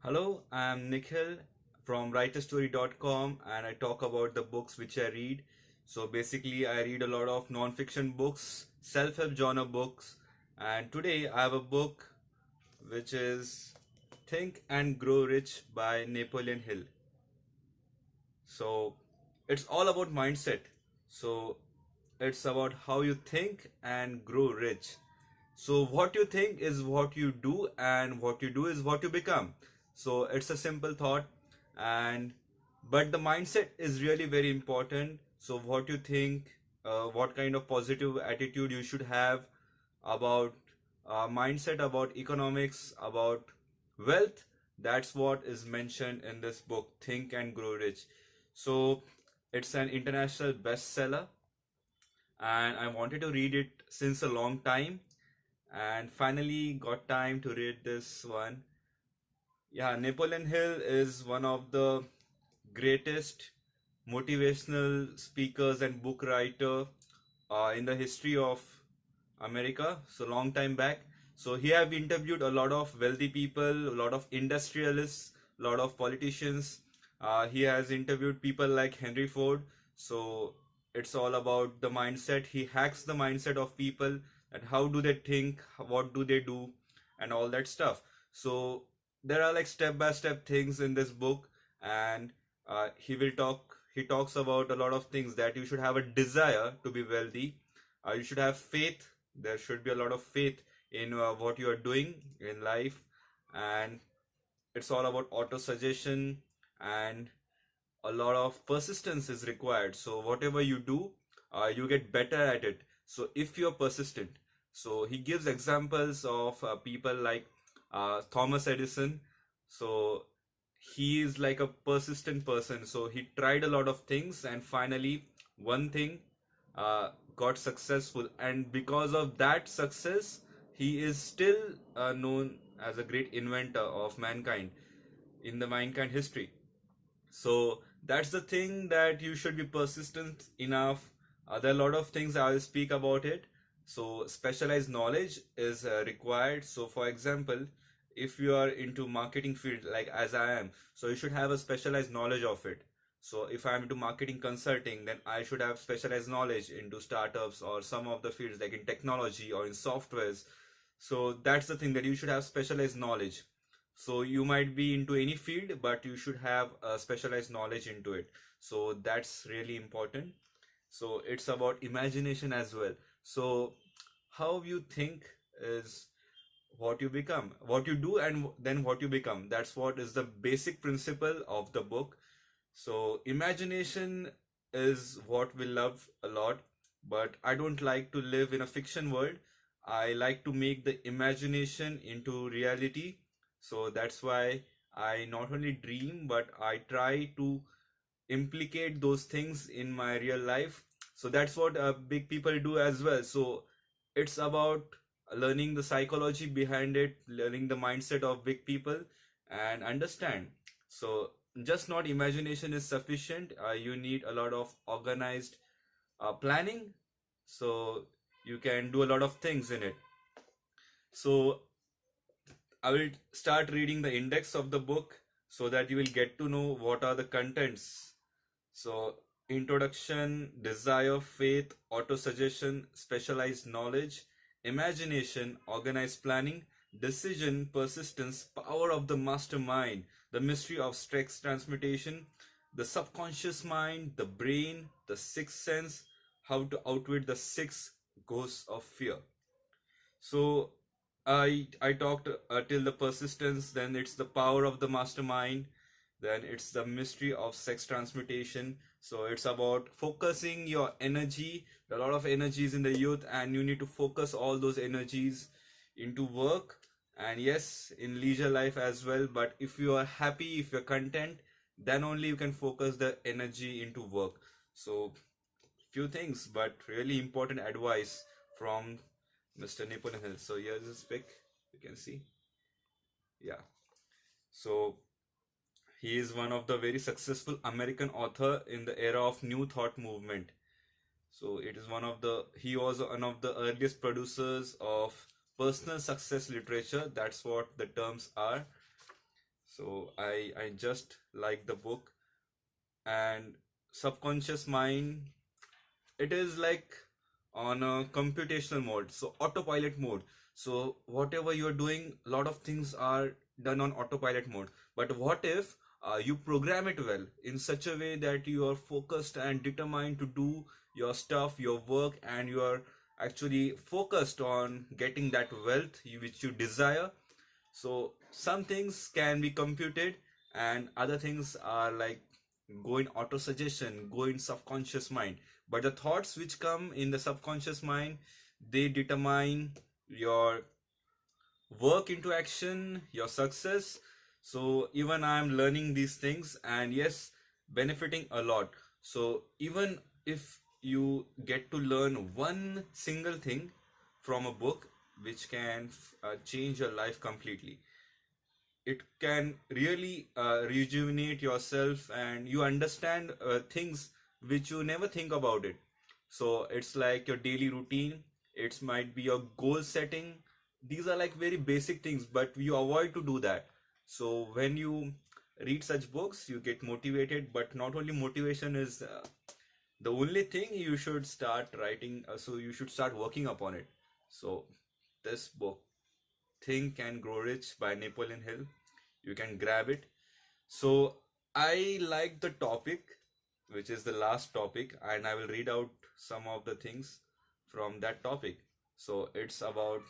Hello, I'm Nikhil from WriterStory.com and I talk about the books which I read. So basically, I read a lot of non-fiction books, self-help genre books, and today I have a book which is Think and Grow Rich by Napoleon Hill. So it's all about mindset. So it's about how you think and grow rich. So what you think is what you do, and what you do is what you become. So it's a simple thought, and but the mindset is really very important. So what you think, what kind of positive attitude you should have about mindset, about economics, about wealth. That's what is mentioned in this book, Think and Grow Rich. So it's an international bestseller, and I wanted to read it since a long time, and finally got time to read this one. Yeah, Napoleon Hill is one of the greatest motivational speakers and book writer in the history of America. So long time back. So he have interviewed a lot of wealthy people, a lot of industrialists, a lot of politicians. He has interviewed people like Henry Ford. So it's all about the mindset. He hacks the mindset of people, and how do they think, what do they do, and all that stuff. So there are like step by step things in this book, and he talks about a lot of things, that you should have a desire to be wealthy. You should have faith. There should be a lot of faith in what you are doing in life, and it's all about auto suggestion, and a lot of persistence is required. So whatever you do, you get better at it. So if you're persistent, so he gives examples of people like Thomas Edison. So he is like a persistent person. So he tried a lot of things, and finally one thing got successful, and because of that success, he is still known as a great inventor of mankind in the mankind history. So that's the thing, that you should be persistent enough. There are a lot of things, I will speak about it. So specialized knowledge is required. So for example, if you are into marketing field like as I am, so you should have a specialized knowledge of it. So if I'm into marketing consulting, then I should have specialized knowledge into startups or some of the fields like in technology or in softwares. So that's the thing, that you should have specialized knowledge. So you might be into any field, but you should have a specialized knowledge into it. So that's really important. So it's about imagination as well. So how you think is what you become, what you do, and then what you become. That's what is the basic principle of the book. So imagination is what we love a lot, but I don't like to live in a fiction world. I like to make the imagination into reality. So that's why I not only dream, but I try to implicate those things in my real life. So that's what big people do as well. So it's about learning the psychology behind it, learning the mindset of big people, and understand. So just not imagination is sufficient. You need a lot of organized planning, so you can do a lot of things in it. So I will start reading the index of the book, so that you will get to know what are the contents. So introduction, desire, faith, auto suggestion, specialized knowledge, imagination, organized planning, decision, persistence, power of the mastermind, the mystery of stress transmutation, the subconscious mind, the brain, the sixth sense, how to outwit the six ghosts of fear. So I talked till the persistence, then it's the power of the mastermind, then it's the mystery of sex transmutation. So it's about focusing your energy. There are a lot of energies in the youth, and you need to focus all those energies into work, and yes, in leisure life as well. But if you are happy, if you're content, then only you can focus the energy into work. So few things, but really important advice from Mr. Napoleon Hill. So here's his pic, you can see. Yeah. So he is one of the very successful American author in the era of New Thought movement. So it is one of the, he was one of the earliest producers of personal success literature. That's what the terms are. So I just like the book. And subconscious mind, it is like on a computational mode, so autopilot mode. So whatever you're doing, a lot of things are done on autopilot mode. But what if you program it well in such a way that you are focused and determined to do your stuff, your work, and you are actually focused on getting that wealth which you desire. So some things can be computed, and other things are like go in auto suggestion, go in subconscious mind. But the thoughts which come in the subconscious mind, they determine your work into action, your success. So even I'm learning these things, and yes, benefiting a lot. So even if you get to learn one single thing from a book which can change your life completely, it can really rejuvenate yourself, and you understand things which you never think about it. So it's like your daily routine, it might be your goal setting. These are like very basic things, but you avoid to do that. So when you read such books, you get motivated. But not only motivation is the only thing, you should start writing, so you should start working upon it. So this book, Think and Grow Rich by Napoleon Hill, you can grab it. So I like the topic, which is the last topic, and I will read out some of the things from that topic. So it's about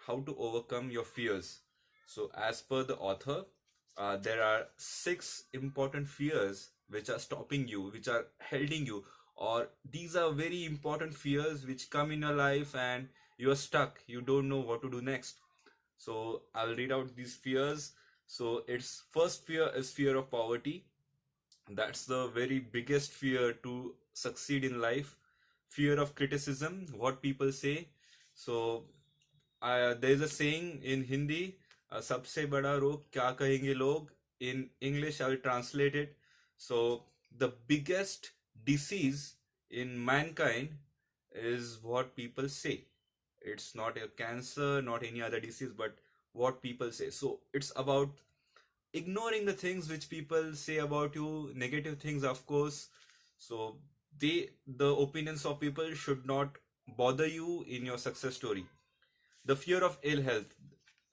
how to overcome your fears. So as per the author, there are 6 important fears which are stopping you, which are holding you, or these are very important fears which come in your life and you are stuck. You don't know what to do next. So I'll read out these fears. So its first fear is fear of poverty. That's the very biggest fear to succeed in life. Fear of criticism, what people say. So there's a saying in Hindi, सबसे बड़ा रोग क्या कहेंगे लोग. In English, I will translate it. So the biggest disease in mankind is what people say. It's not a cancer, not any other disease, but what people say. So it's about ignoring the things which people say about you, negative things, of course. So the opinions of people should not bother you in your success story. The fear of ill health.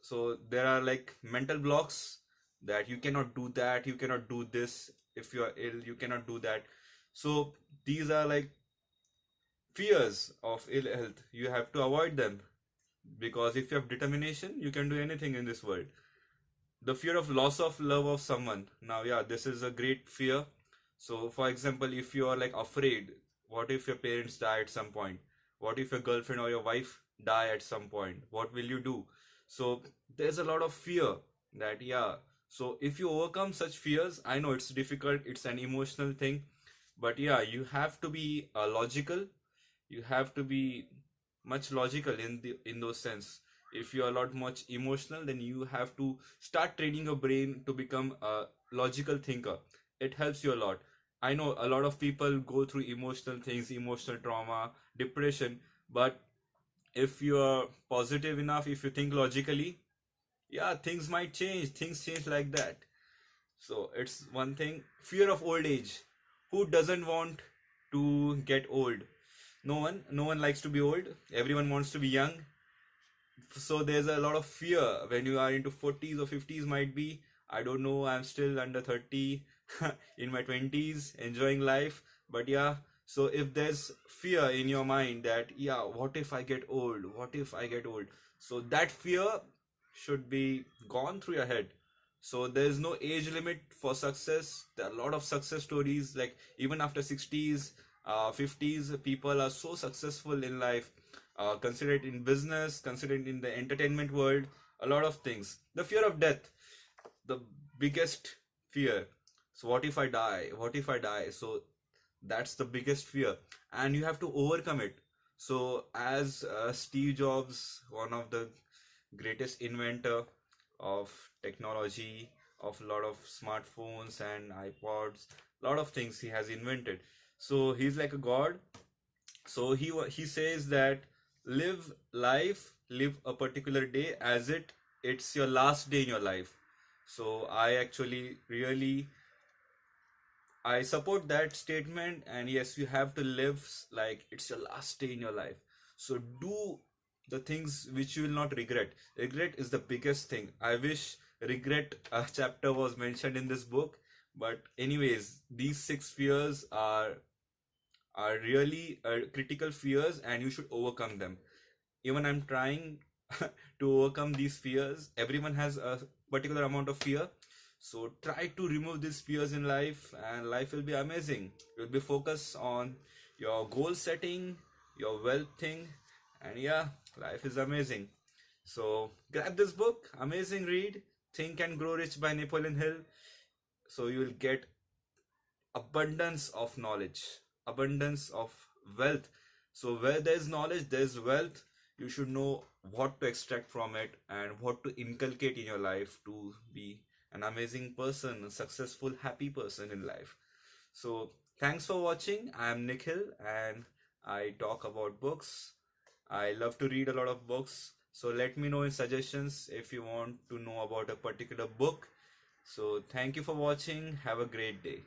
So there are like mental blocks that you cannot do that, you cannot do this. If you are ill, you cannot do that. So these are like fears of ill health. You have to avoid them, because if you have determination, you can do anything in this world. The fear of loss of love of someone. Now, yeah, this is a great fear. So for example, if you are like afraid, what if your parents die at some point? What if your girlfriend or your wife die at some point? What will you do? So there's a lot of fear that, yeah. So if you overcome such fears, I know it's difficult, it's an emotional thing, but yeah, you have to be logical. You have to be much logical in those sense. If you are a lot much emotional, then you have to start training your brain to become a logical thinker. It helps you a lot. I know a lot of people go through emotional things, emotional trauma, depression, but if you are positive enough, if you think logically, yeah, things might change, things change like that. So it's one thing. Fear of old age. Who doesn't want to get old? No one likes to be old. Everyone wants to be young. So there's a lot of fear when you are into 40s or 50s, might be, I don't know, I'm still under 30, in my 20s enjoying life. But yeah, so if there's fear in your mind that, yeah, what if I get old, what if I get old, so that fear should be gone through your head. So there's no age limit for success. There are a lot of success stories, like even after 60s, 50s, people are so successful in life. Consider it in business, consider it in the entertainment world, a lot of things. The fear of death, the biggest fear. So what if I die, what if I die? So that's the biggest fear, and you have to overcome it. So as Steve Jobs, one of the greatest inventor of technology, of a lot of smartphones and iPods, a lot of things he has invented. So he's like a god. So he says that live life, live a particular day as it's your last day in your life. So I actually really I support that statement. And yes, you have to live like it's your last day in your life. So do the things which you will not regret. Regret is the biggest thing. I wish regret chapter was mentioned in this book. But anyways, these six fears are really critical fears, and you should overcome them. Even I'm trying to overcome these fears. Everyone has a particular amount of fear, so try to remove these fears in life, and life will be amazing. You'll be focused on your goal setting, your wealth thing, and yeah, life is amazing. So grab this book, amazing read, Think and Grow Rich by Napoleon Hill. So you will get abundance of knowledge, abundance of wealth. So where there's knowledge, there's wealth. You should know what to extract from it and what to inculcate in your life to be an amazing person, a successful, happy person in life. So thanks for watching. I am Nikhil, and I talk about books. I love to read a lot of books. So let me know in suggestions if you want to know about a particular book. So thank you for watching. Have a great day.